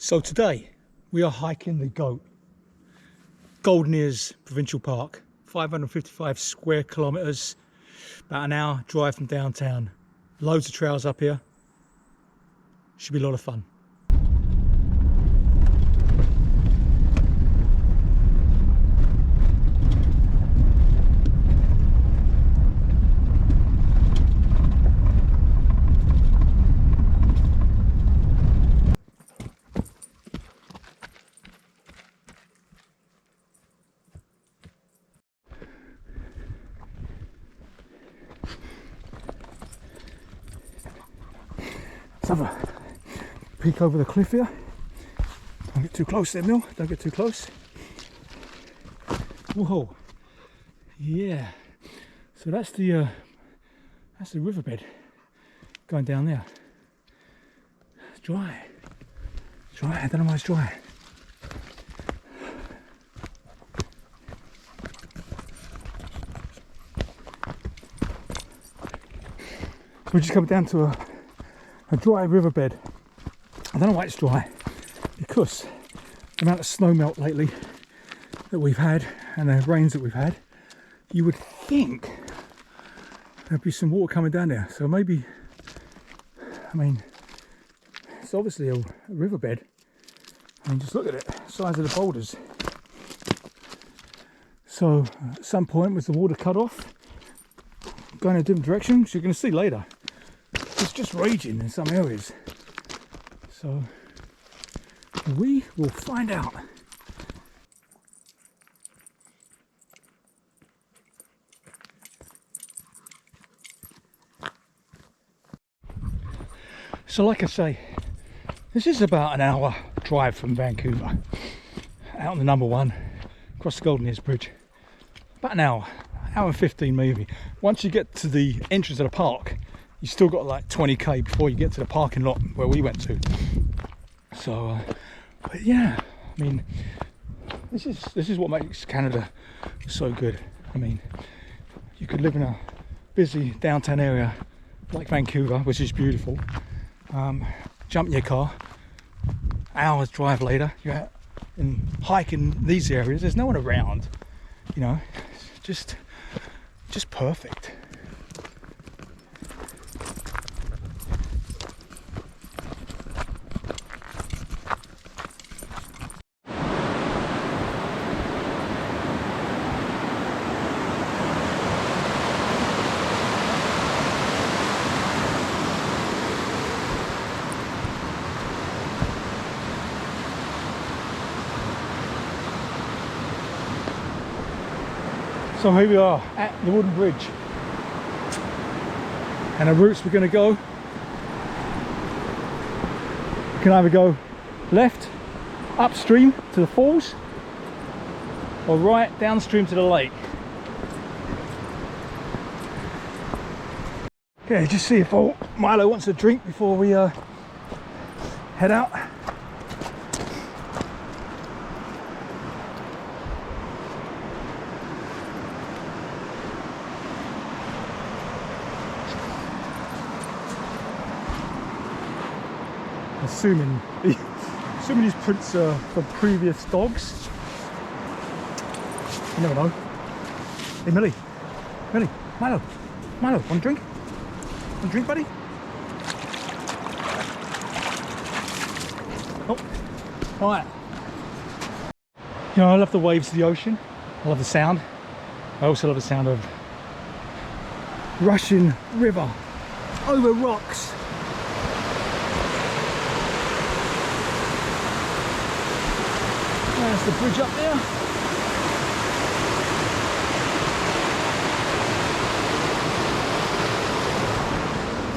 So today we are hiking the goat, Golden Ears Provincial Park, 555 square kilometres, about an hour drive from downtown. Loads of trails up here, should be a lot of fun. Let's have a peek over the cliff here. Don't get too close there, Mill. Don't get too close. Whoa. Yeah. So that's the riverbed going down there. It's dry. It's dry. I don't know why it's dry. We're just coming down to a dry riverbed. I don't know why it's dry, because the amount of snow melt lately that we've had and the rains that we've had, you would think there'd be some water coming down there. So maybe, I mean, it's obviously a riverbed. I mean, just look at it, size of the boulders. So at some point, with the water cut off, going in a different direction, which you're going to see later, it's just raging in some areas. So we will find out. So like I say, this is about an hour drive from Vancouver, out on the number 1, across the Golden Ears Bridge. About an hour and 15 maybe. Once you get to the entrance of the park, you still got like 20k before you get to the parking lot where we went to. So, but yeah, I mean, this is what makes Canada so good. I mean, you could live in a busy downtown area like Vancouver, which is beautiful. Jump in your car, hours drive later, you're out and hiking these areas. There's no one around, you know. It's just perfect. So here we are at the wooden bridge, and the routes we're going to go, we can either go left upstream to the falls or right downstream to the lake. Okay, just see if Milo wants a drink before we head out. Assuming these prints are from previous dogs. You never know. Hey Millie, Milo, want a drink? Want a drink, buddy? Oh, all right. You know, I love the waves of the ocean. I love the sound. I also love the sound of rushing river over rocks. There's the bridge up there.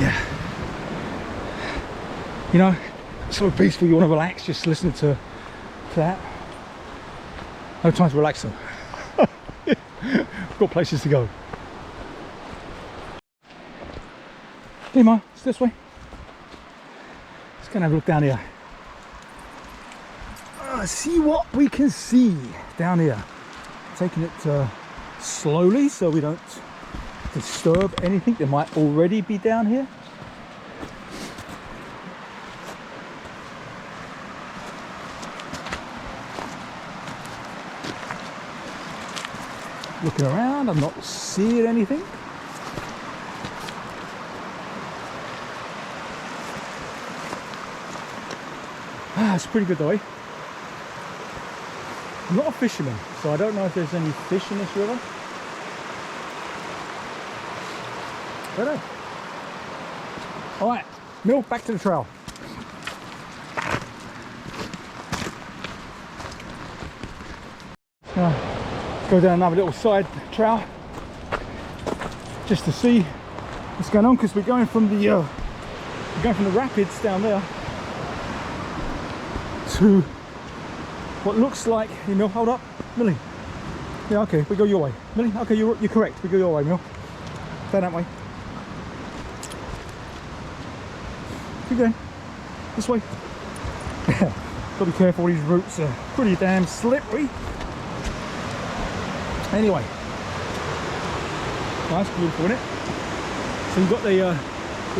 Yeah. You know, so peaceful, you want to relax, just listen to that. No time to relax though. We've got places to go. Hey Ma, it's this way. Let's go and have a look down here. See what we can see down here. Taking it slowly so we don't disturb anything that might already be down here. Looking around, I'm not seeing anything. It's pretty good though, eh? I'm not a fisherman, so I don't know if there's any fish in this river. I don't know. Alright, Mill, back to the trail. Now, go down another little side trail just to see what's going on, because we're going from the rapids down there to what looks like, hey Mill, hold up, Millie. Yeah, okay, we go your way. Millie, okay, you're correct, we go your way, Mill. Down that way. Keep going, this way. Gotta be careful, these roots are pretty damn slippery. Anyway, nice, beautiful, isn't it? So you've got the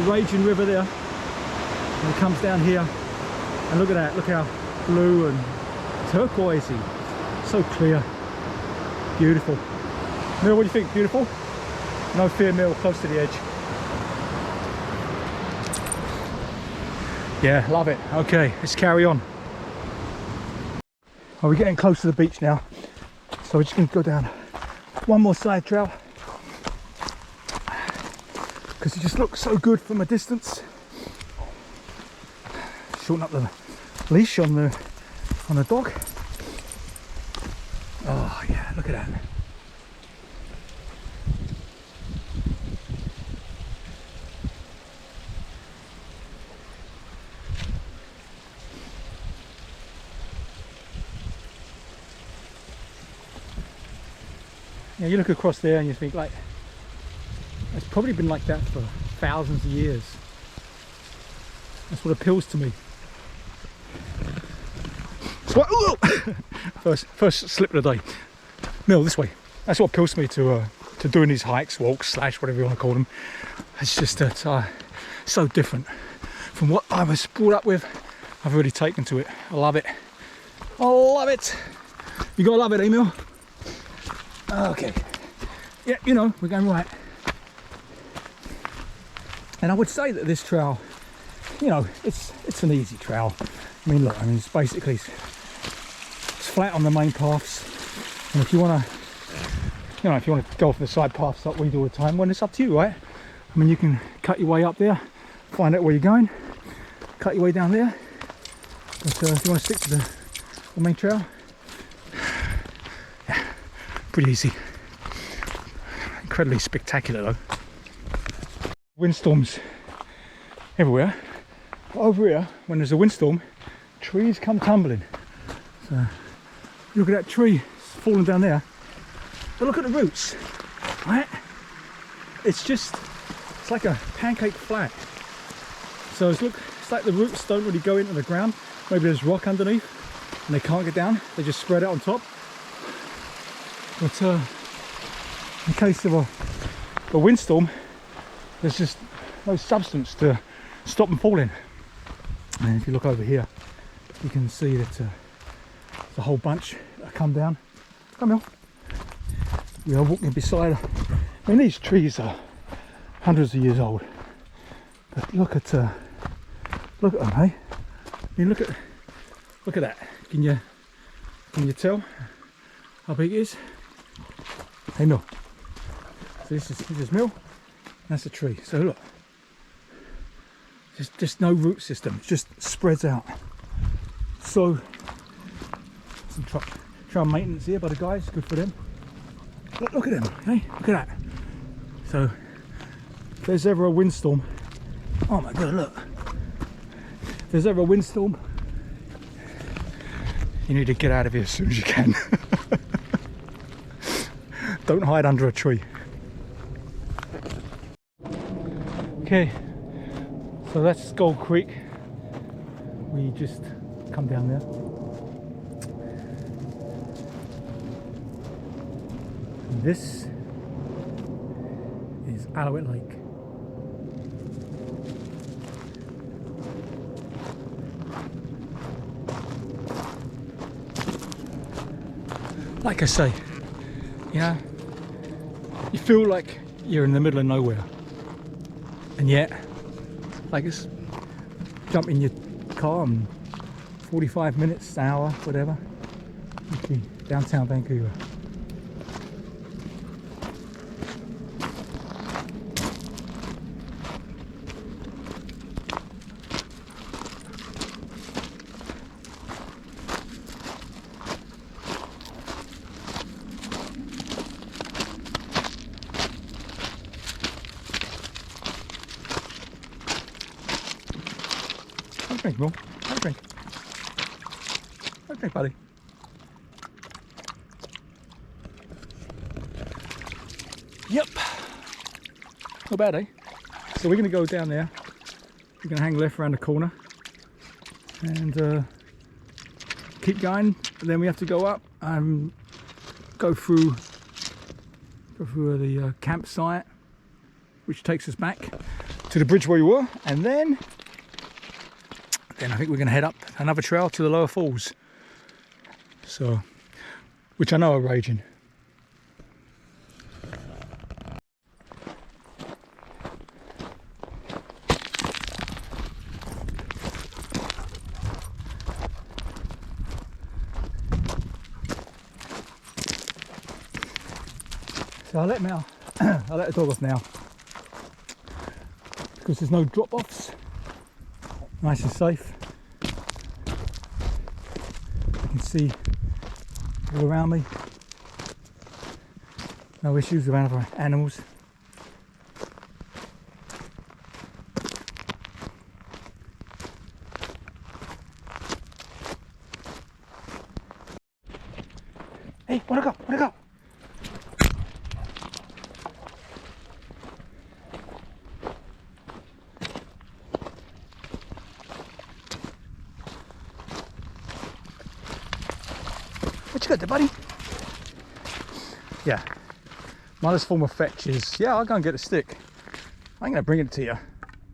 raging river there, and it comes down here, and look at that, look how blue and turquoisey, so clear, beautiful. Mill, what do you think? Beautiful? No fear, Mill, close to the edge. Yeah, love it. Okay, let's carry on. Well, we're getting close to the beach now, so we're just going to go down one more side trail, because it just looks so good from a distance. Shorten up the leash on the dog. Oh yeah, look at that. Yeah, you look across there and you think, like, it's probably been like that for thousands of years. That's what appeals to me. First slip of the day. Mill, this way. That's what appeals to me to doing these hikes, walks, slash, whatever you want to call them. It's just that so different from what I was brought up with. I've really taken to it. I love it. I love it. You gotta love it, eh, Mill? Okay. Yeah, you know, we're going right. And I would say that this trail, you know, it's an easy trail. I mean, look, I mean, it's basically it's flat on the main paths, and if you want to, you know, if you want to go off the side paths like we do all the time, well, it's up to you, right? I mean, you can cut your way up there, find out where you're going, cut your way down there. But if you want to stick to the main trail, yeah, pretty easy. Incredibly spectacular though. Windstorms everywhere. Over here, when there's a windstorm, trees come tumbling. So look at that tree falling down there. But look at the roots, right? It's like a pancake flat. So it's like the roots don't really go into the ground. Maybe there's rock underneath and they can't get down. They just spread out on top. But in case of a windstorm, there's just no substance to stop them falling. And if you look over here, you can see that there's a whole bunch that come down. Come on. We are walking beside, I mean, these trees are hundreds of years old, but look at them, hey? I mean, look at that. Can you tell how big it is? Hey, Mill. So this is Mill. That's a tree. So look, just no root system. It just spreads out. So some trial maintenance here by the guys. Good for them. Look at them. Hey, look at that. So if there's ever a windstorm, oh my god, look. If there's ever a windstorm, you need to get out of here as soon as you can. Don't hide under a tree. Okay, so that's Gold Creek. We just come down there. And this is Alouette Lake. Like I say, you know, you feel like you're in the middle of nowhere, and yet, like, it's jump in your car and 45 minutes, an hour, whatever, okay, downtown Vancouver. Have a drink, Will. Have a drink. Have a drink, buddy. Yep. Not bad, eh? So we're going to go down there. We're going to hang left around the corner and keep going. And then we have to go up and go through the campsite, which takes us back to the bridge where we were, and then I think we're going to head up another trail to the lower falls, so, which I know are raging. So I'll let the dog off now, because there's no drop-offs. Nice and safe. You can see all around me. No issues with other animals. Hey, wanna go? Wanna go? What you got there, buddy? Yeah. My last form of fetch is, yeah, I'll go and get a stick. I ain't gonna bring it to you. I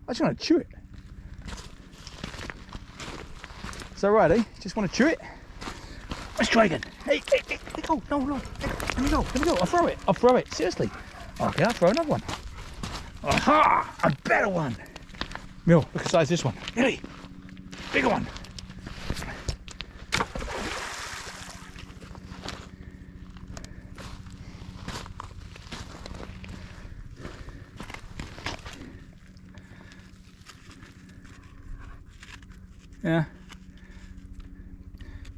just want to chew it. Is that right, eh? Just want to chew it? Let's try again. Hey, go. No. Let me go. I'll throw it. Seriously. Okay, I'll throw another one. Aha! A better one. Mill, look at the size of this one. Really? Bigger one. Yeah,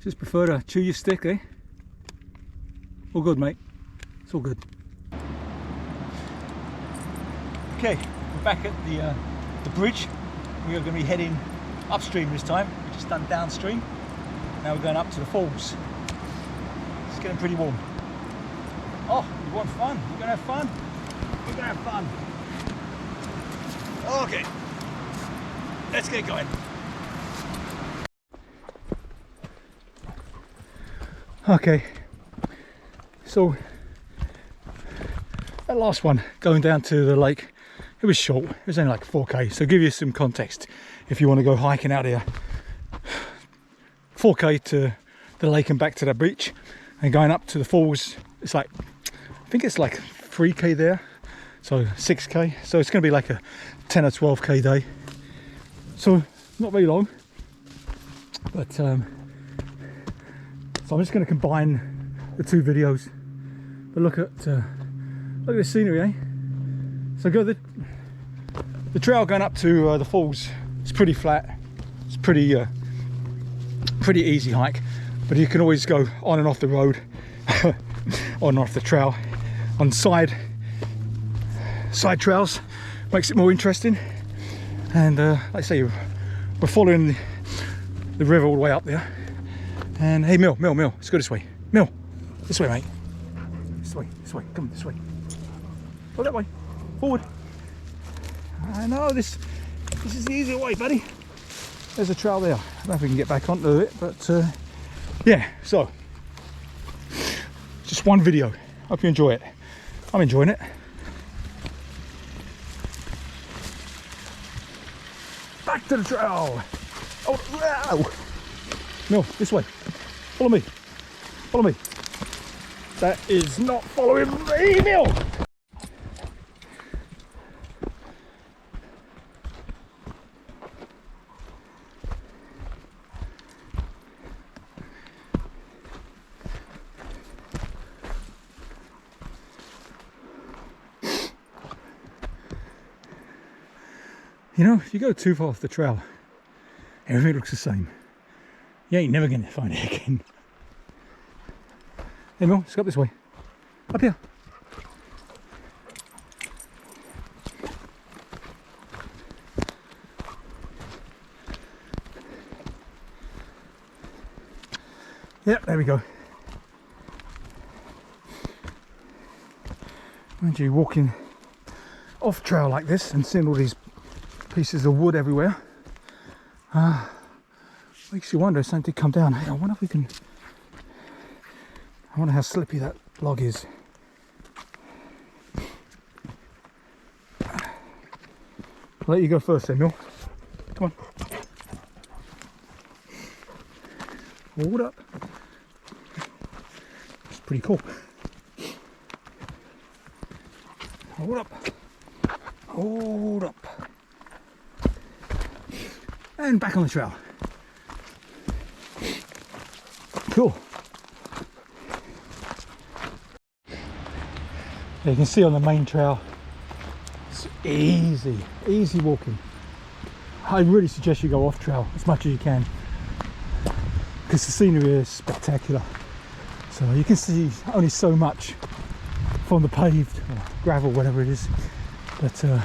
just prefer to chew your stick, eh? All good, mate. It's all good. Okay, we're back at the bridge. We are going to be heading upstream this time. We've just done downstream. Now we're going up to the falls. It's getting pretty warm. Oh, you want fun? We're going to have fun. We're going to have fun. Okay, let's get going. Okay, so that last one going down to the lake, it was short. It was only like 4k, so give you some context if you want to go hiking out here. 4k to the lake and back to the beach, and going up to the falls, it's like, I think it's like 3k there, so 6k, so it's going to be like a 10 or 12k day, so not very long, but so I'm just going to combine the two videos. But look at the scenery, eh? So go the trail going up to the falls. It's pretty flat. It's pretty easy hike. But you can always go on and off the road, on and off the trail, on side trails. Makes it more interesting. And like I say, we're following the river all the way up there. And hey, Mill, let's go this way. Mill, this way, mate. This way, come this way. Go that way, forward. I know, this is the easier way, buddy. There's a trail there. I don't know if we can get back onto it, but yeah, so. Just one video. Hope you enjoy it. I'm enjoying it. Back to the trail. Oh, wow. No, this way. Follow me. That is not following me, Neil. You know, if you go too far off the trail, everything looks the same. You ain't never gonna find it again. Hey Mel, let's go up this way. Up here. Yep, there we go. Mind you, walking off trail like this and seeing all these pieces of wood everywhere, makes you wonder if something did come down. Hey, I wonder if we can. I wonder how slippy that log is. I'll let you go first, Emil. Come on. Hold up. It's pretty cool. Hold up. Hold up. And back on the trail. Cool. You can see on the main trail, it's easy walking. I really suggest you go off trail as much as you can, because the scenery is spectacular. So you can see only so much from the paved or gravel, whatever it is. But I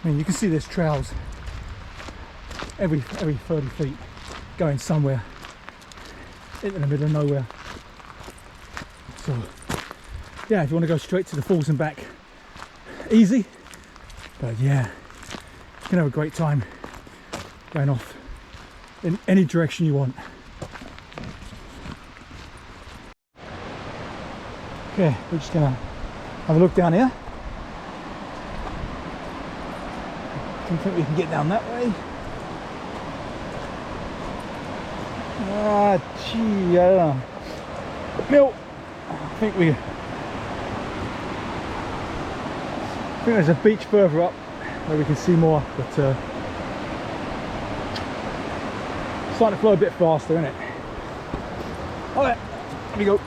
mean, you can see there's trails every 30 feet going somewhere in the middle of nowhere. So yeah, if you want to go straight to the falls and back, easy. But yeah, you can have a great time going off in any direction you want. Okay, we're just gonna have a look down here. I don't think we can get down that way. Ah, gee, I don't know. Mill, I think there's a beach further up where we can see more, but starting to flow a bit faster, isn't it? Alright, here we go.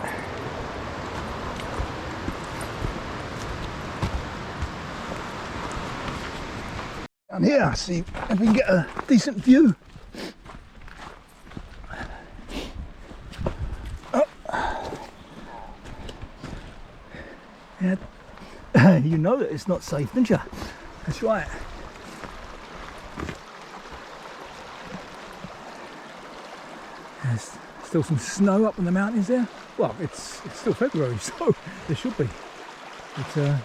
Down here, see if we can get a decent view. Oh. Yeah. You know that it's not safe, don't you? That's right. There's still some snow up on the mountains there. Well, it's still February, so there should be. But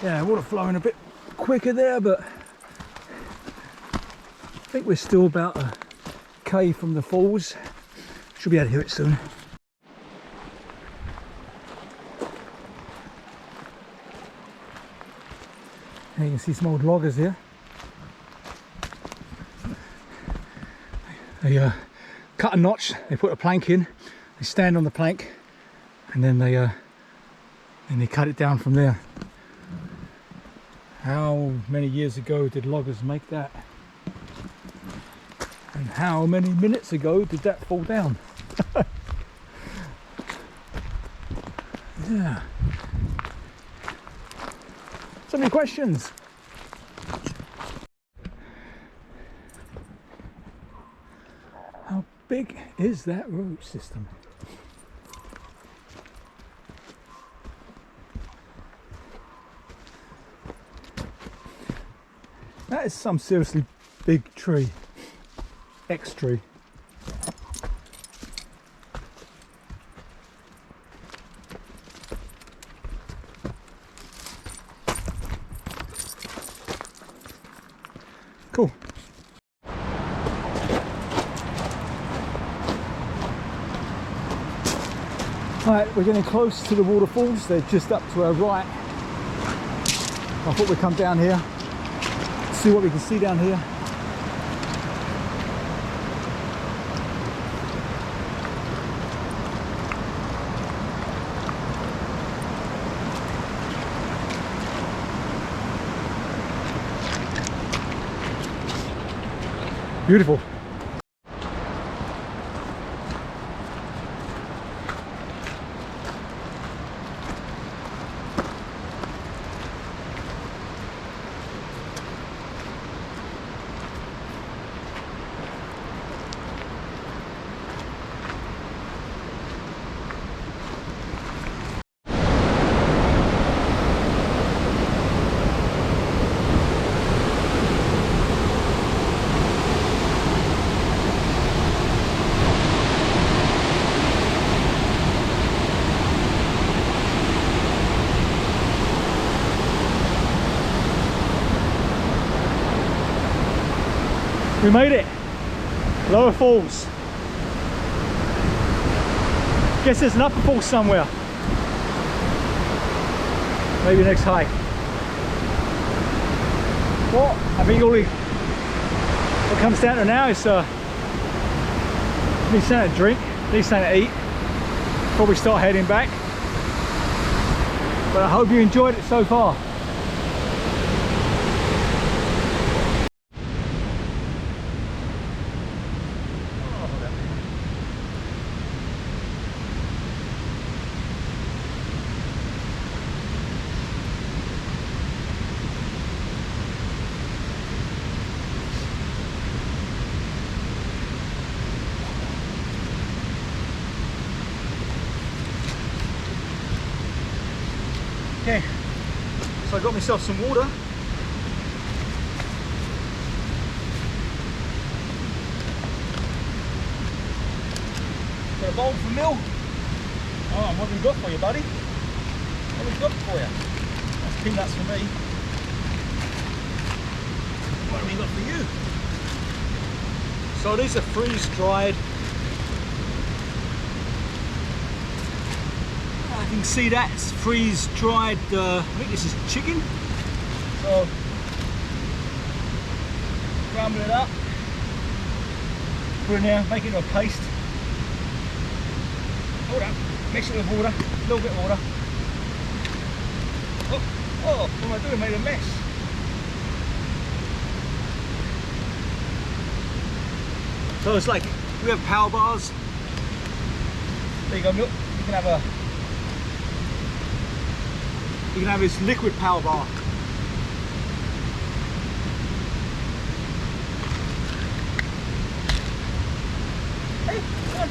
yeah, water flowing a bit quicker there, but I think we're still about a K from the falls. Should be able to hear it soon. And you can see some old loggers here. They cut a notch, they put a plank in, they stand on the plank, and then they cut it down from there. How many years ago did loggers make that? And how many minutes ago did that fall down? Yeah. So many questions. How big is that road system? That is some seriously big tree. X tree. Cool. Alright, we're getting close to the waterfalls. They're just up to our right. I thought we'd come down here, see what we can see down here. Beautiful. We made it. Lower falls. Guess there's an upper falls somewhere. Maybe next hike. Well, I think all what comes down to now is need something to drink, need something to eat. Probably start heading back. But I hope you enjoyed it so far. Okay, so I got myself some water. Got a bowl for Mill. Oh, what have we got for you, buddy? What have we got for you? That's peanuts for me. What have we got for you? So these are freeze-dried. You can see that's freeze-dried, I think this is chicken. So, crumble it up, put it in there, make it into a paste. Hold up, mix it with water, a little bit of water. Oh, what am I doing? Made a mess. So it's like, we have power bars. There you go, milk. You can have this liquid power bar. Hey, come on.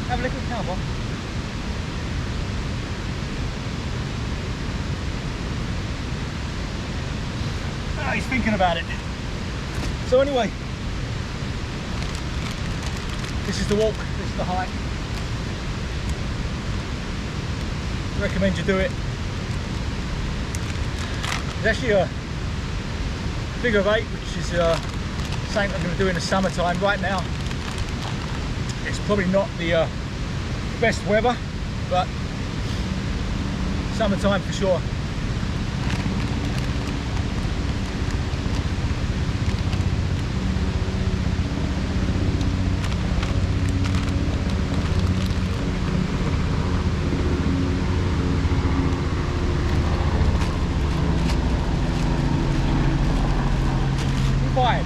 Have a liquid power bar. Ah, he's thinking about it. So anyway, this is the walk, this is the hike. Recommend you do it. There's actually a figure of 8, which is something I'm going to do in the summertime. Right now, it's probably not the best weather, but summertime for sure. Fine.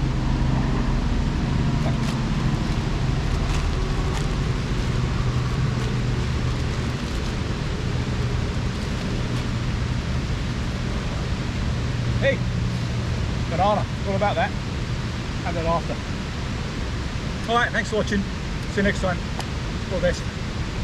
Hey, banana, all about that. Have that after. Alright, thanks for watching. See you next time. All the best.